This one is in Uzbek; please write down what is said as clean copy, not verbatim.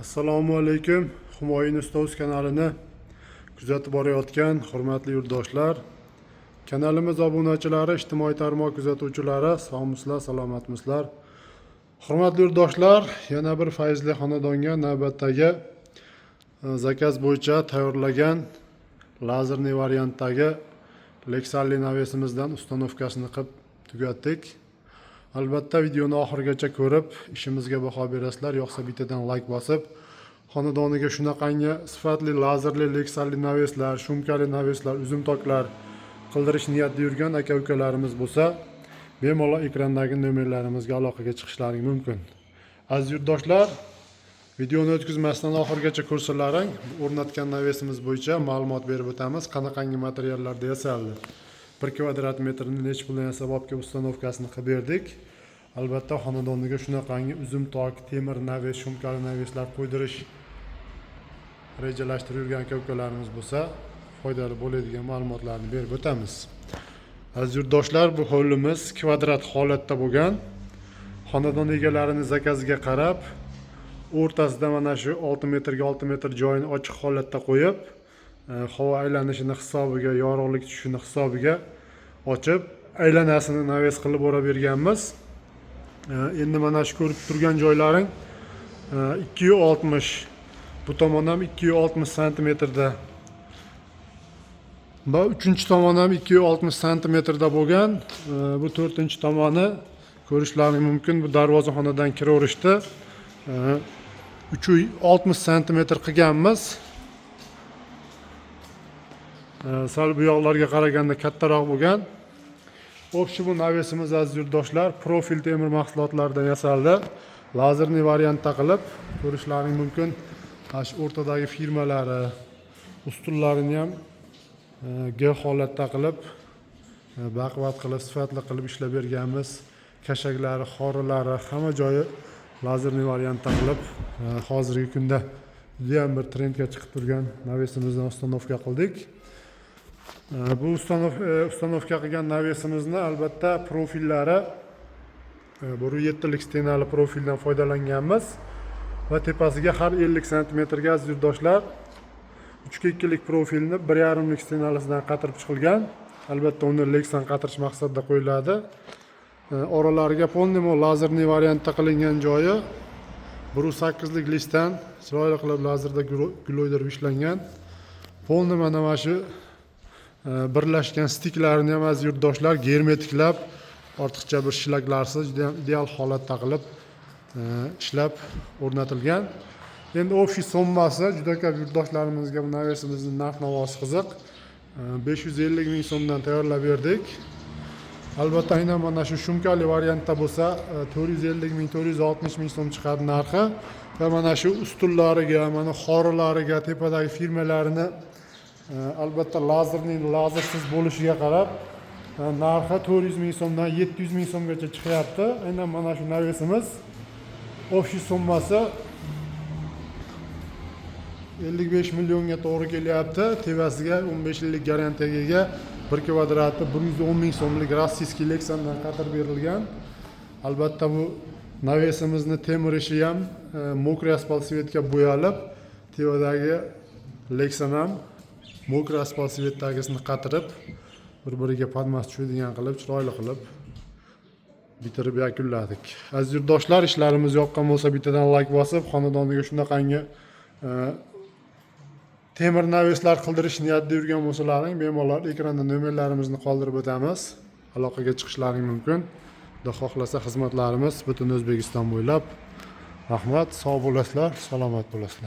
Assalomu alaykum. Humoyun Ustoz kanalini kuzatib borayotgan hurmatli yurtdoshlar, kanalimiz obunachilari, ijtimoiy tarmoq kuzatuvchilari, sog'misizlar, salomatmisizlar? Hurmatli yurtdoshlar, yana bir fayzli xonadonga navbatdagi zakaz bo'yicha tayyorlagan lazerli variantdagi Lexalli navesimizdan ustanovkasini qilib tugatdik. Albatta videoni oxirigacha ko'rib, ishimizga baho berasizlar. Yo'qsa bittadan like bosib, xonadoniga shunaqangi sifatli lazerli Lexalli naveslar, shumkali naveslar, uzum toklar qildirish niyatida yurgan aka-ukalarimiz bo'lsa, bemalol ekrandagi nomerlarimizga aloqaga chiqishlaring mumkin. Aziz yurtdoshlar, videoni o'tkazmasdan oxirigacha ko'rsalaring, o'rnatgan navesimiz bo'yicha ma'lumot berib o'tamiz. Qanaqangi materiallarda yasaldi, 1 kvadrat metrni necha puldan yasabobga ustanovkasini qilib berdik. Albatta xonadoniga shunaqangi uzum tok, temir naves, shumkali naveslar qo'ydirish rejalashtirib yurgan aka-ukalarimiz bo'lsa, foydali bo'ladigan ma'lumotlarni berib o'tamiz. Aziz yurtdoshlar, bu hovlimiz kvadrat holatda bo'lgan. Xonadon egalarining zakaziga qarab, o'rtasida mana shu 6 metrga 6 metr joyini ochiq holatda qo'yib, havo aylanishini hisobiga, yorug'lik tushishini hisobiga ochib, aylanasini naves qilib o'ra berganmiz. Endi mana shu ko'rib turgan joylaring 260, bu tomon ham 260 cm da va 3-chi tomon ham 260 cm da bo'lgan. Bu 4-chi tomoni ko'rishlaring mumkin. Bu darvozaxonadan kiraverishdi. 360 cm qilganmiz. Sal bu yoqlarga qaraganda kattaroq bo'lgan. O'xshi bu navesimiz aziz yurtdoshlar, profil temir mahsulotlaridan yasaldi. Lazerli variantda qilib ko'rishlaring mumkin. Shu o'rtadagi firmalari, ustullarini ham G holatda qilib, baquvvat qilib, sifatli qilib ishlab berganmiz. Kashaklari, xorilari, hamma joyi lazerli variantda qilib, hozirgi kunda juda ham bir trendga chiqib turgan navesimizdan ustanovka qildik. Bu ustanovka qilgan navesimizni albatta profillari 1.7 lik stenali profildan foydalanganmiz va tepasiga har 50 cm ga aziz yurtdoshlar 3.2 lik profilni 1.5 lik stenalisidan qatirib chiqilgan. Albatta uni Lexan qatirish maqsadida qo'yiladi. Oralariga polnimo lazerli variantda qilingan joyi 1.8 lik listdan chiroyli qilib lazerda gul o'ydirib ishlangan. Polni mana shu birlashgan stiklarini ham aziz yurtdoshlar germetiklab, ortiqcha bir shlaklarsiz juda ham ideal holatda qilib ishlab o'rnatilgan. Endi ofis sommasi juda ko'p yurtdoshlarimizga bu navesimizning narx-navosi qiziq. 550 ming so'mdan tayyorlab berdik. Albatta aynan mana shu shumkali variantda bo'lsa 450 ming, 460 ming so'm chiqadi narxi va mana shu ustullariga, mana xorilariga, tepadagi firmalarini albatta lazersiz bo'lishiga qarab narxi 400 ming so'mdan 700 ming so'mgacha chiqyapti. Aynan mana shu navesimiz ofis sommasi 55 millionga to'g'ri kelyapti. Tevasiga 15 yillik garantiyaga ega 1 kvadrati 110 ming so'mlik rossiyskiy Lexandan qatirib berilgan. Albatta bu navesimizni temir ishi ham mokriy asfalt svetga bo'yalib, tevadagi Lexan ham mokriy asfalt svetdagisini qatirib, bir-biriga padmas tushadigan qilib, chiroyli qilib bitirib yakunladik. Aziz yurtdoshlar, ishlarimiz yoqqan bo'lsa bittadan like bosib, xonadoniga shunaqangi temir naveslar qildirish niyatida yurgan bo'lsalaring, bemalol ekranda nomerlarimizni qoldirib o'tamiz. Aloqaga chiqishlaring mumkin. Xudo xohlasa xizmatlarimiz butun O'zbekiston bo'ylab. Rahmat, sog' bo'lasizlar, salomat bo'lasizlar.